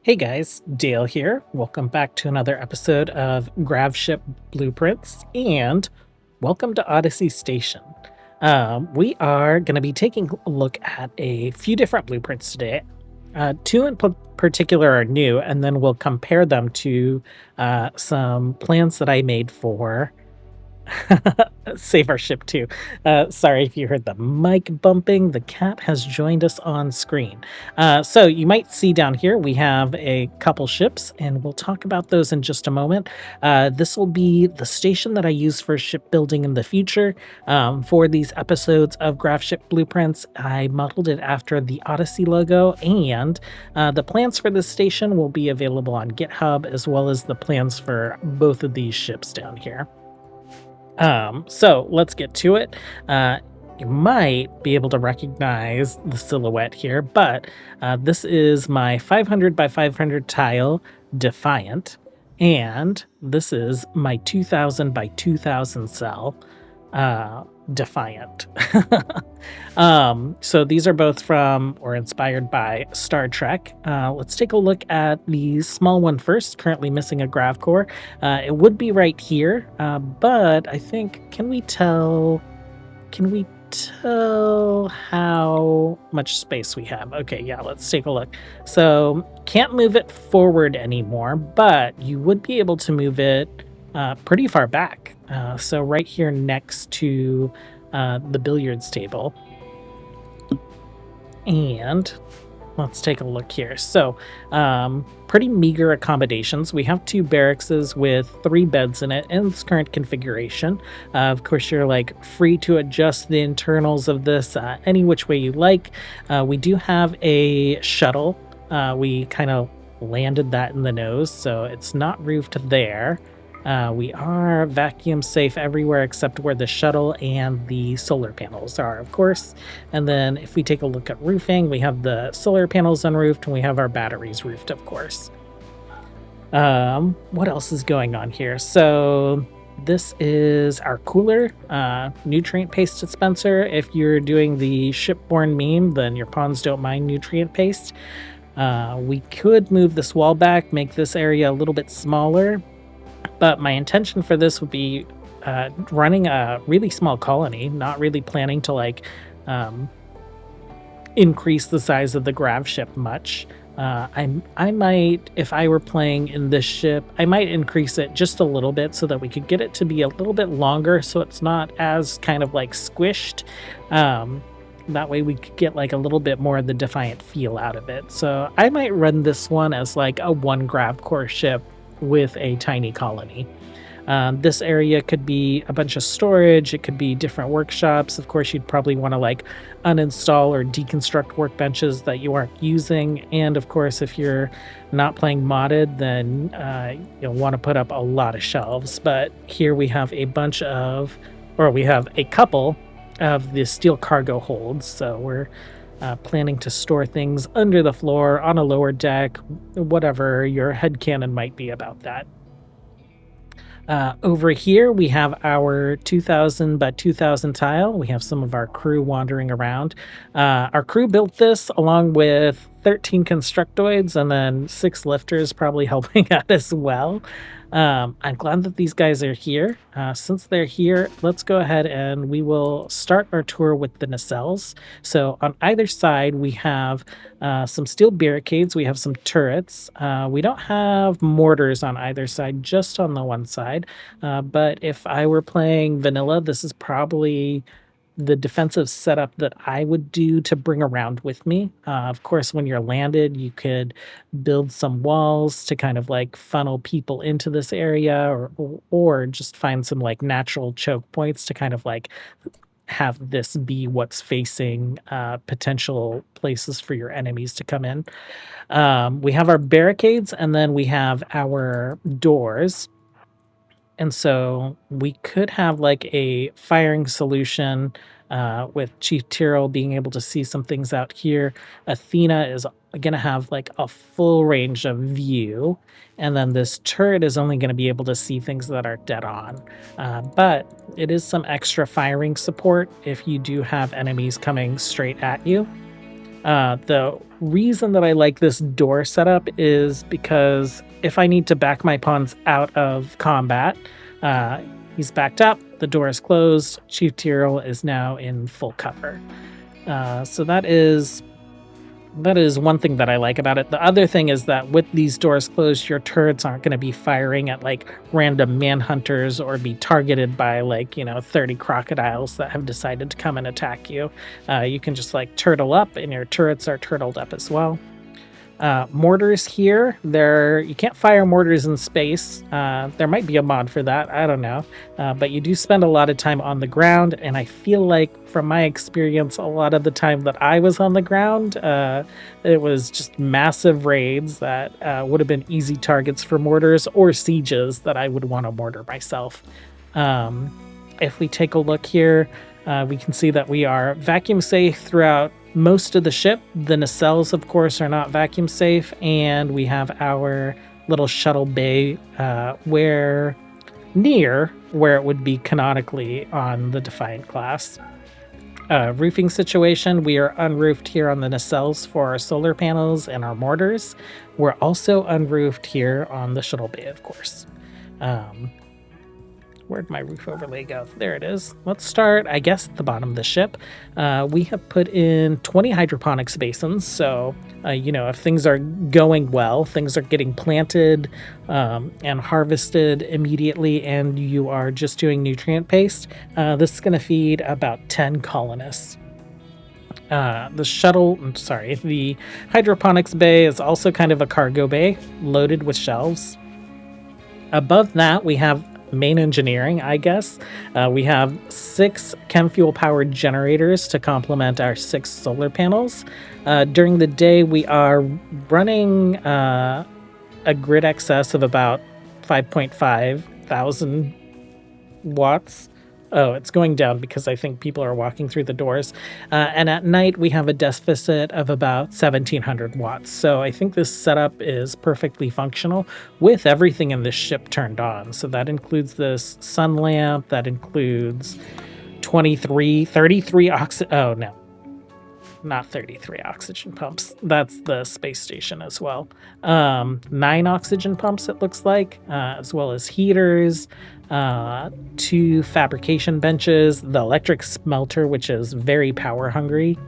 Hey guys, Dale here. Welcome back to another episode of Gravship Blueprints and welcome to Odyssey Station. We are going to be taking a look at a few different blueprints today. Two in particular are new, and then we'll compare them to some plans that I made for save our ship too. Sorry if you heard the mic bumping. The cat has joined us on screen. So you might see down here we have a couple ships, and we'll talk about those in just a moment. This will be the station that I use for shipbuilding in the future. For these episodes of Gravship Blueprints, I modeled it after the Odyssey logo, and the plans for this station will be available on GitHub, as well as the plans for both of these ships down here. So let's get to it. You might be able to recognize the silhouette here, but this is my 500 by 500 tile Defiant, and this is my 2000 by 2000 cell Defiant. So these are both from or inspired by Star Trek. Let's take a look at the small one first, currently missing a grav core. It would be right here, but I think, can we tell how much space we have? Okay, yeah, let's take a look. So can't move it forward anymore, but you would be able to move it pretty far back. So right here next to the billiards table. And let's take a look here. So pretty meager accommodations. We have 2 barracks with 3 beds in it in its current configuration. Of course, you're like free to adjust the internals of this any which way you like. We do have a shuttle. We kind of landed that in the nose, so it's not roofed there. We are vacuum safe everywhere except where the shuttle and the solar panels are, of course. And then if we take a look at roofing, we have the solar panels unroofed and we have our batteries roofed, of course. What else is going on here? So this is our cooler, nutrient paste dispenser. If you're doing the shipborne meme, then your pawns don't mind nutrient paste. We could move this wall back, make this area a little bit smaller. But my intention for this would be running a really small colony, not really planning to increase the size of the grav ship much. I might, if I were playing in this ship, I might increase it just a little bit so that we could get it to be a little bit longer so it's not as kind of like squished. That way we could get like a little bit more of the Defiant feel out of it. So I might run this one as like a 1 grav core ship with a tiny colony. This area could be a bunch of storage. It could be different workshops. Of course, you'd probably want to like uninstall or deconstruct workbenches that you aren't using. And of course, if you're not playing modded, then you'll want to put up a lot of shelves. But here we have a couple of the steel cargo holds. So we're planning to store things under the floor, on a lower deck, whatever your headcanon might be about that. Over here, we have our 2000 by 2000 tile. We have some of our crew wandering around. Our crew built this along with 13 constructoids and then 6 lifters probably helping out as well. I'm glad that these guys are here. Since they're here, let's go ahead and we will start our tour with the nacelles. So on either side, we have some steel barricades. We have some turrets. We don't have mortars on either side, just on the one side. But if I were playing vanilla, this is probably the defensive setup that I would do to bring around with me. Of course, when you're landed, you could build some walls to kind of like funnel people into this area, or just find some like natural choke points to kind of like have this be what's facing potential places for your enemies to come in. We have our barricades, and then we have our doors. And so we could have like a firing solution with Chief Tyrrell being able to see some things out here. Athena is going to have like a full range of view. And then this turret is only going to be able to see things that are dead on. But it is some extra firing support if you do have enemies coming straight at you. The reason that I like this door setup is because if I need to back my pawns out of combat, uh, he's backed up, the door is closed, Chief Tyrrell is now in full cover. So that is one thing that I like about it. The other thing is that with these doors closed, your turrets aren't going to be firing at like random manhunters or be targeted by 30 crocodiles that have decided to come and attack you. You can just like turtle up and your turrets are turtled up as well. Mortars here, you can't fire mortars in space. There might be a mod for that, I don't know. But you do spend a lot of time on the ground, and I feel like from my experience, a lot of the time that I was on the ground, it was just massive raids that would have been easy targets for mortars or sieges that I would want to mortar myself. If we take a look here, we can see that we are vacuum safe throughout most of the ship. The nacelles, of course, are not vacuum safe, and we have our little shuttle bay where it would be canonically on the Defiant class. Roofing situation, we are unroofed here on the nacelles for our solar panels and our mortars. We're also unroofed here on the shuttle bay, of course. Where'd my roof overlay go? There it is. Let's start, I guess, at the bottom of the ship. We have put in 20 hydroponics basins. So, if things are going well, things are getting planted and harvested immediately, and you are just doing nutrient paste, this is going to feed about 10 colonists. The hydroponics bay is also kind of a cargo bay loaded with shelves. Above that, we have main engineering, I guess. We have 6 chem fuel powered generators to complement our 6 solar panels. During the day, we are running a grid excess of about 5.5 thousand watts. Oh, it's going down because I think people are walking through the doors. And at night, we have a deficit of about 1,700 watts. So I think this setup is perfectly functional with everything in this ship turned on. So that includes this sun lamp, that includes 33 oxygen. Oh, no. Not 33 oxygen pumps. That's the space station as well. 9 oxygen pumps, it looks like, as well as heaters, 2 fabrication benches, the electric smelter, which is very power hungry,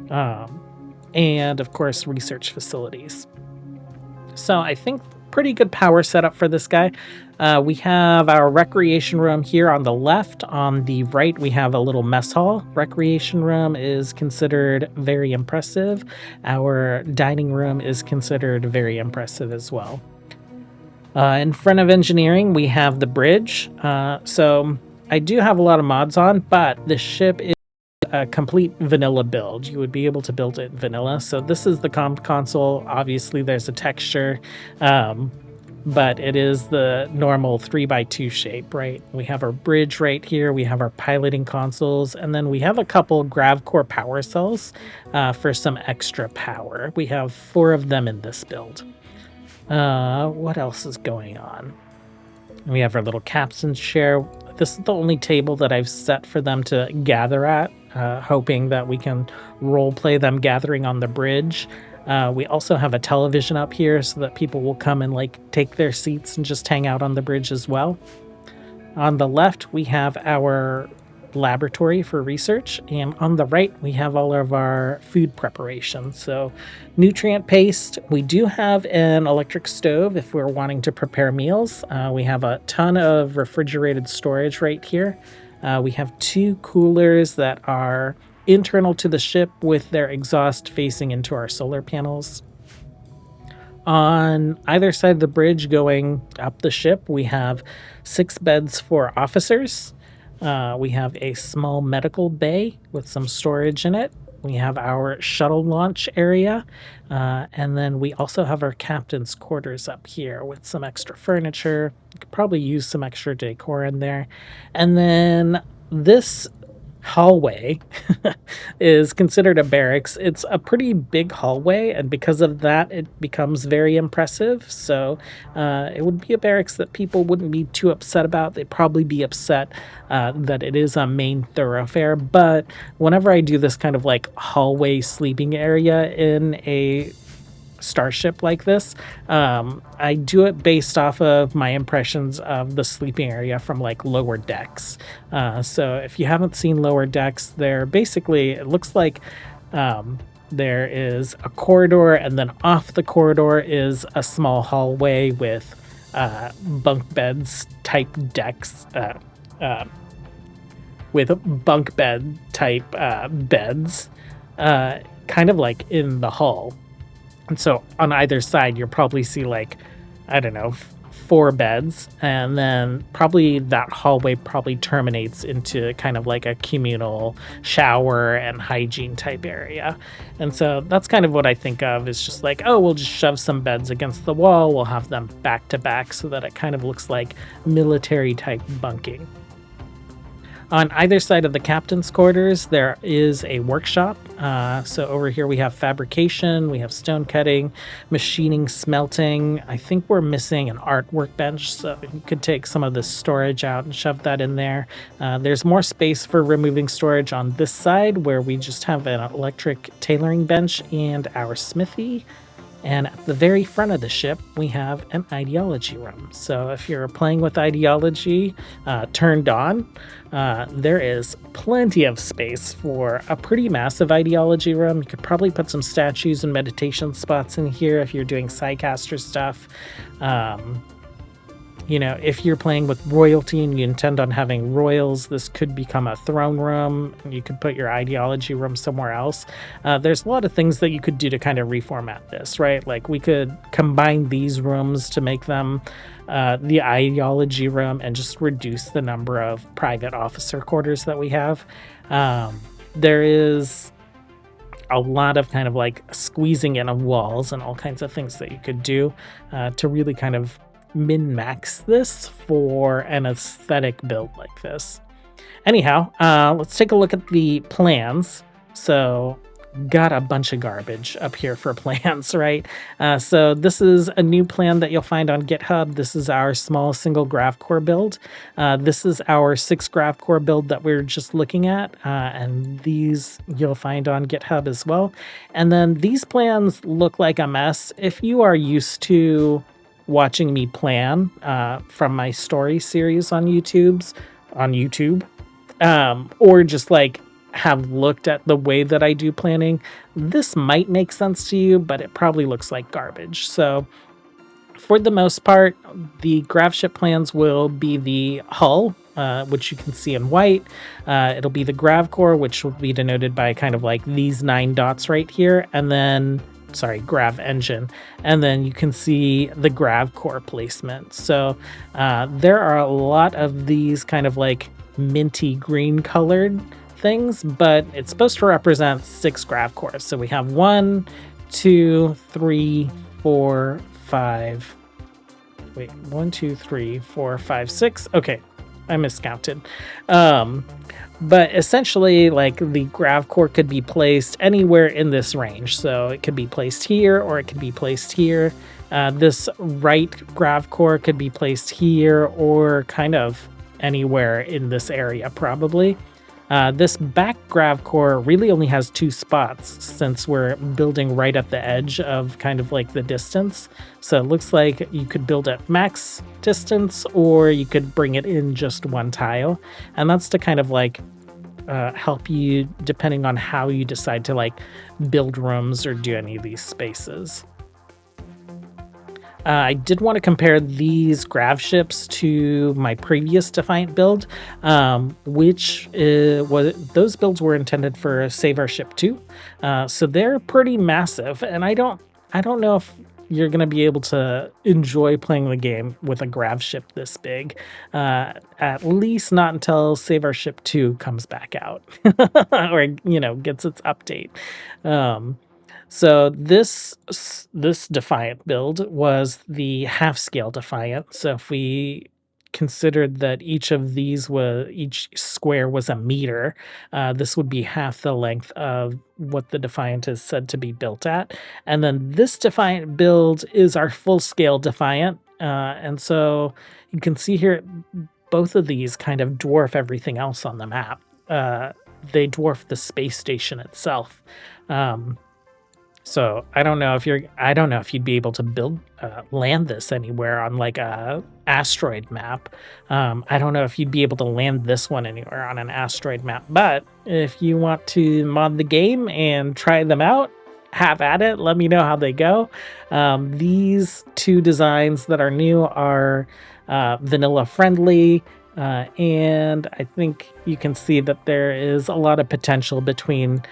and of course, research facilities. So I think pretty good power setup for this guy. We have our recreation room here on the left. On the right, we have a little mess hall. Recreation room is considered very impressive. Our dining room is considered very impressive as well. In front of engineering, we have the bridge. So I do have a lot of mods on, but the ship is a complete vanilla build. You would be able to build it vanilla. So this is the comm console. Obviously, there's a texture, but it is the normal 3x2 shape, right? We have our bridge right here. We have our piloting consoles, and then we have a couple GravCore power cells for some extra power. We have 4 of them in this build. What else is going on? We have our little captain's chair. This is the only table that I've set for them to gather at, hoping that we can role play them gathering on the bridge. We also have a television up here so that people will come and take their seats and just hang out on the bridge as well. On the left, we have our laboratory for research, and on the right we have all of our food preparation. So nutrient paste, we do have an electric stove if we're wanting to prepare meals. We have a ton of refrigerated storage right here. We have 2 coolers that are internal to the ship with their exhaust facing into our solar panels. On either side of the bridge going up the ship, we have 6 beds for officers. We have a small medical bay with some storage in it. We have our shuttle launch area. And then we also have our captain's quarters up here with some extra furniture. You could probably use some extra decor in there. And then this hallway is considered a barracks. It's a pretty big hallway, and because of that, it becomes very impressive. So it would be a barracks that people wouldn't be too upset about. They'd probably be upset that it is a main thoroughfare. But whenever I do this kind of like hallway sleeping area in a starship like this, I do it based off of my impressions of the sleeping area from like lower decks. So if you haven't seen lower decks, they're basically, it looks like there is a corridor, and then off the corridor is a small hallway with bunk beds type decks, with bunk bed type beds, kind of like in the hall. And so on either side, you'll probably see like, I don't know, 4 beds. And then probably that hallway probably terminates into kind of like a communal shower and hygiene type area. And so that's kind of what I think of, is just like, oh, we'll just shove some beds against the wall. We'll have them back to back so that it kind of looks like military type bunking. On either side of the captain's quarters, there is a workshop. So over here we have fabrication, we have stone cutting, machining, smelting. I think we're missing an art workbench, so you could take some of the storage out and shove that in there. There's more space for removing storage on this side, where we just have an electric tailoring bench and our smithy. And at the very front of the ship, we have an ideology room. So if you're playing with ideology turned on, there is plenty of space for a pretty massive ideology room. You could probably put some statues and meditation spots in here if you're doing Psycaster stuff. If you're playing with royalty and you intend on having royals, this could become a throne room. You could put your ideology room somewhere else. There's a lot of things that you could do to kind of reformat this, right? Like we could combine these rooms to make them the ideology room and just reduce the number of private officer quarters that we have. There is a lot of kind of like squeezing in of walls and all kinds of things that you could do to really kind of min-max this for an aesthetic build like this. Anyhow, let's take a look at the plans. So got a bunch of garbage up here for plans, right? So this is a new plan that you'll find on GitHub. This is our small single grav core build. This is our 6 grav core build that we're just looking at, and these you'll find on GitHub as well. And then these plans look like a mess. If you are used to watching me plan from my story series on YouTube, or just like have looked at the way that I do planning, this might make sense to you, but it probably looks like garbage. So for the most part, the Gravship plans will be the hull, which you can see in white. It'll be the grav core, which will be denoted by kind of like these 9 dots right here, and then grav engine, and then you can see the grav core placement. So there are a lot of these kind of like minty green colored things, but it's supposed to represent 6 grav cores. So we have 1, 2, 3, 4, 5. Wait, 1, 2, 3, 4, 5, 6. Okay, I miscounted. But essentially, like, the grav core could be placed anywhere in this range. So it could be placed here, or it could be placed here. This right grav core could be placed here, or kind of anywhere in this area, probably. This back grav core really only has 2 spots, since we're building right at the edge of kind of like the distance. So it looks like you could build at max distance, or you could bring it in just 1 tile. And that's to kind of like help you depending on how you decide to like build rooms or do any of these spaces. I did want to compare these Gravships to my previous Defiant build, which those builds were intended for Save Our Ship 2. So they're pretty massive, and I don't know if you're going to be able to enjoy playing the game with a Gravship this big, at least not until Save Our Ship 2 comes back out or gets its update. So this Defiant build was the half-scale Defiant. So if we considered that each square was a meter, this would be half the length of what the Defiant is said to be built at. And then this Defiant build is our full scale Defiant. And so you can see here, both of these kind of dwarf everything else on the map. They dwarf the space station itself. So I don't know if you'd be able to land this anywhere on like a asteroid map. I don't know if you'd be able to land this one anywhere on an asteroid map, but if you want to mod the game and try them out, have at it. Let me know how they go. These two designs that are new are vanilla friendly. And I think you can see that there is a lot of potential between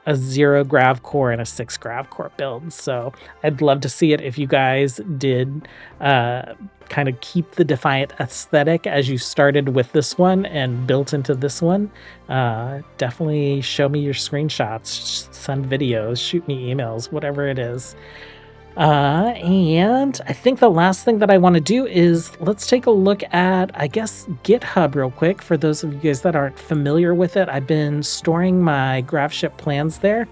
a 0 grav core and a 6 grav core build. So I'd love to see it if you guys did kind of keep the Defiant aesthetic as you started with this one and built into this one. Definitely show me your screenshots, send videos, shoot me emails, whatever it is. And I think the last thing that I want to do is let's take a look at, I guess, GitHub real quick. For those of you guys that aren't familiar with it, I've been storing my Gravship plans there.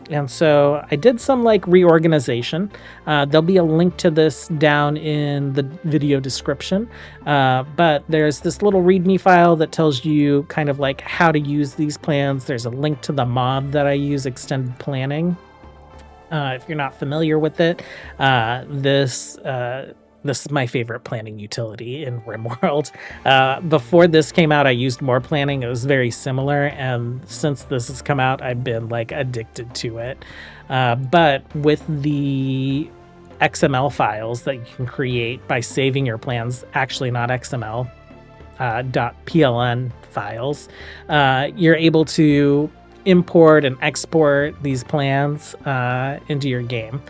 And so I did some like reorganization. There'll be a link to this down in the video description. But there's this little README file that tells you kind of like how to use these plans. There's a link to the mod that I use, Extended Planning. If you're not familiar with it, this is my favorite planning utility in RimWorld. Before this came out, I used more planning. It was very similar, and since this has come out, I've been like addicted to it. But with the XML files that you can create by saving your plans, actually not XML, .pln files, you're able to import and export these plans into your game.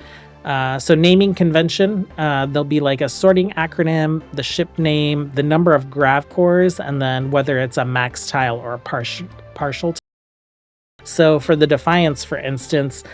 So naming convention, there'll be like a sorting acronym, the ship name, the number of grav cores, and then whether it's a max tile or a partial. So for the Defiants, for instance,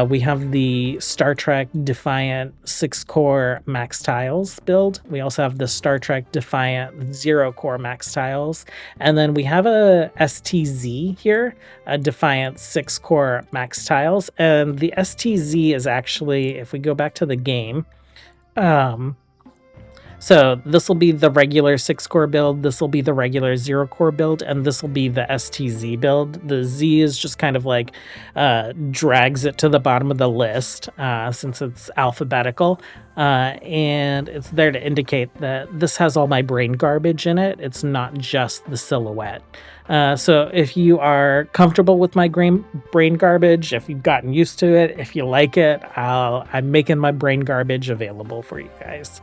we have the Star Trek Defiant 6-core max tiles build. We also have the Star Trek Defiant 0-core max tiles. And then we have a STZ here, a Defiant 6-core max tiles. And the STZ is actually, if we go back to the game, so this will be the regular 6-core build, this will be the regular 0-core build, and this will be the STZ build. The Z is just kind of like drags it to the bottom of the list since it's alphabetical. And it's there to indicate that this has all my brain garbage in it. It's not just the silhouette. So if you are comfortable with my brain garbage, if you've gotten used to it, if you like it, I'm making my brain garbage available for you guys.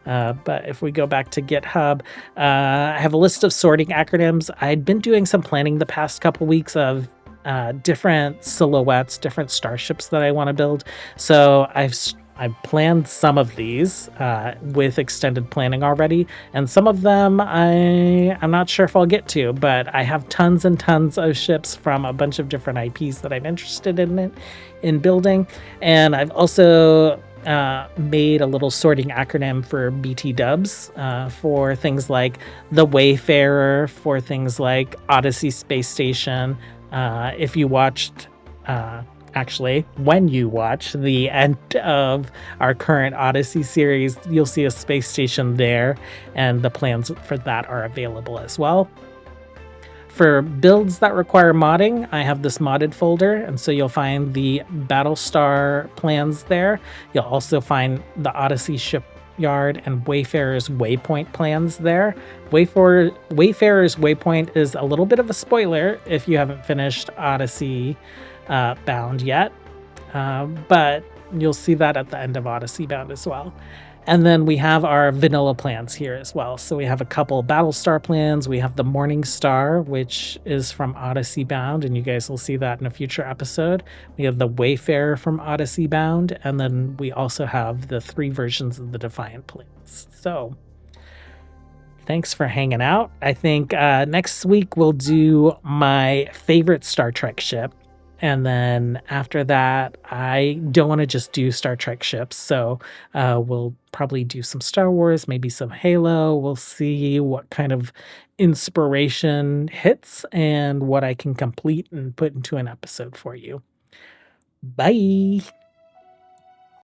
But if we go back to GitHub, I have a list of sorting acronyms. I'd been doing some planning the past couple weeks of different silhouettes, different starships that I want to build. So I've planned some of these with extended planning already, and some of them I'm not sure if I'll get to, but I have tons and tons of ships from a bunch of different IPs that I'm interested in building. And I've also made a little sorting acronym for BT dubs for things like the Wayfarer, for things like Odyssey Space Station. If you watched, actually, when you watch the end of our current Odyssey series, you'll see a space station there, and the plans for that are available as well. For builds that require modding, I have this modded folder, and so you'll find the Battlestar plans there. You'll also find the Odyssey Shipyard and Wayfarer's Waypoint plans there. Wayfarer's Waypoint is a little bit of a spoiler if you haven't finished Odyssey Bound yet, but you'll see that at the end of Odyssey Bound as well. And then we have our vanilla plans here as well. So we have a couple Battlestar plans. We have the Morning Star, which is from Odyssey Bound, and you guys will see that in a future episode. We have the Wayfarer from Odyssey Bound, and then we also have the 3 versions of the Defiant plans. So thanks for hanging out. I think next week we'll do my favorite Star Trek ship. And then after that, I don't want to just do Star Trek ships. So we'll probably do some Star Wars, maybe some Halo. We'll see what kind of inspiration hits and what I can complete and put into an episode for you. Bye.